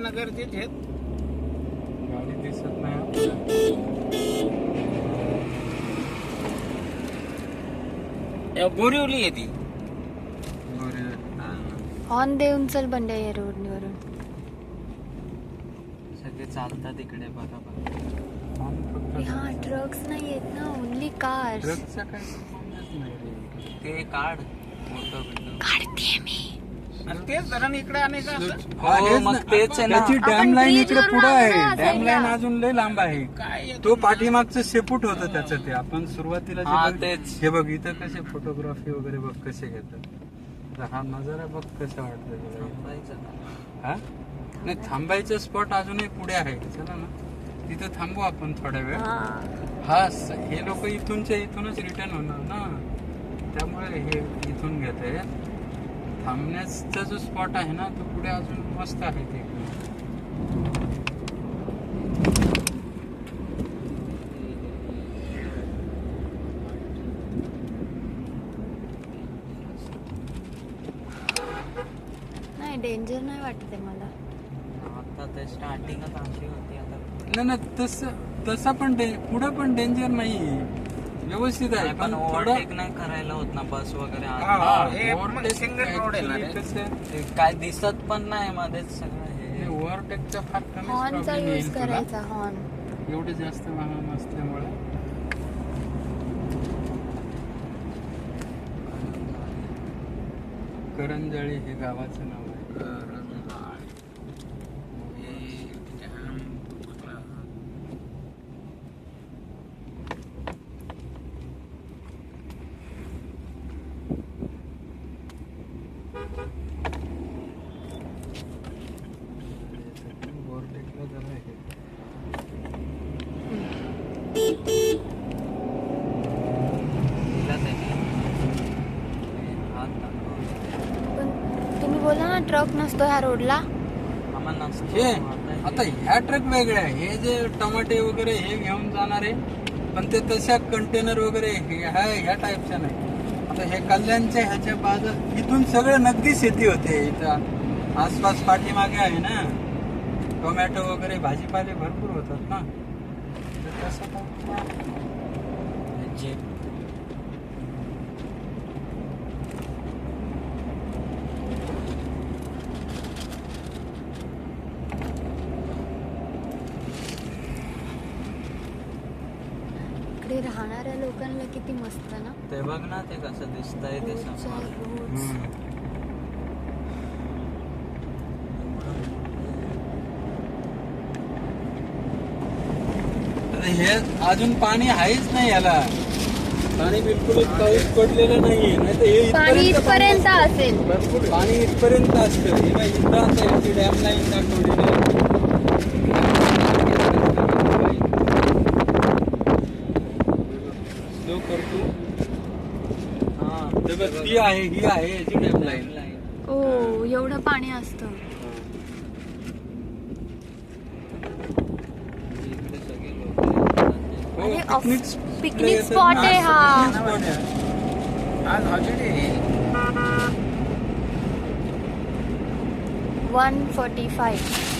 करणं गरजेचे आहेत. गाडी दिसत नाही. बोरिवली आहे ती. हॉर्न देऊन चल बंड्या या रोडवरून. सगळे चालतात इकडे बरोबर. हा ट्रक्स नाही आहेत ना, ओनली कार. ट्रकचा काय संबंधच नाही रे. ते काढ मोठं बिल्डर. काढते मी. आणि तेच धरण इकडे आणि का असं? हो मग तेच आहे ना. त्याची डॅम आपण लाईन bridge इकडे वरून पुढे आलो आहे. ना, डॅम लाईन साईडला. अजून लय लांब आहे. काय तो पाठीमागचं शेपूट होतं त्याचं. ते आपण सुरुवातीला जे हा, बघ- तेच. हे बघ इथं कसे फोटोग्राफी वगैरे बघ कसे घेतात. तर हा नजारा बघ कसा वाटतोय तुला. थांबायचं ना. हा नाही थांबायचं स्पॉट अजूनही पुढे आहे. चला ना तिथं थांबू आपण थोड्या वेळ. हे लोक इथूनच रिटर्न होणार ना, त्यामुळे हे इथून घेत आहे. थांबण्याचा जो स्पॉट आहे ना तो पुढे अजून मस्त आहे ते. नाही डेंजर नाही वाटत आहे मला. आता ते स्टार्टिंगच आमची होती. आता नाही तसा पण पुढे पण डेंजर नाही, व्यवस्थित आहे. पण थोडं ओव्हरटेक नाही करायला होत ना बस वगैरे हा, आत. हे मग सिंगल रोड आहे ना रे. कसं ते काय दिसत पण नाही मध्येच सगळं हे. ओव्हरटेकचा फार कमी हॉर्नचा प्रॉब्लेम यूज येईल तुला. करायचा हॉर्न. एवढे जास्त वाहन नसल्यामुळे. करंजाळी हे गावाचं नाव आहे. ओव्हरटेकला जरा हे. दिला त्यांनी. हात दाखव. पण तुम्ही बोला ना ट्रक नसतो ह्या रोडला. आम्हाला नसतो. हे आता ह्या ट्रक वेगळ्या आहे. हे जे टमाटे वगैरे हे घेऊन जाणारे, पण ते तशा कंटेनर वगैरे ह्या टाईपच्या नाही. आता हे कल्याणच्या ह्याच्या बाजू इथून सगळं नगदी शेती होते. इथं आसपास पाठीमागे आहे ना, टोमॅटो वगैरे भाजीपाले भरपूर होतात ना. तर तसं काय जीप. इकडे राहणाऱ्या लोकांना किती मस्त ना. ते बघ ना ते कसं दिसतंय ते रोजच्या समोर. रोज. हे अजून पाणी आहेच नाही याला. पाणी बिलकुल पाऊस पडलेला नाहीये. नाही तर हे पाणी इथपर्यंत असतं. असेल. भरपूर पाणी इथपर्यंत असतं. हे बाई इथं आता याची डॅम लाईन दाखवलेली आहे. स्लो करतो. हा ते बघ, ती आहे ही आहे याची डॅम लाईन. ओ एवढं पाणी असतं. इकडे सगळे लोक आणि पिकनिक स्पॉट आहे हा. आज हॉलिडे आहे. 145.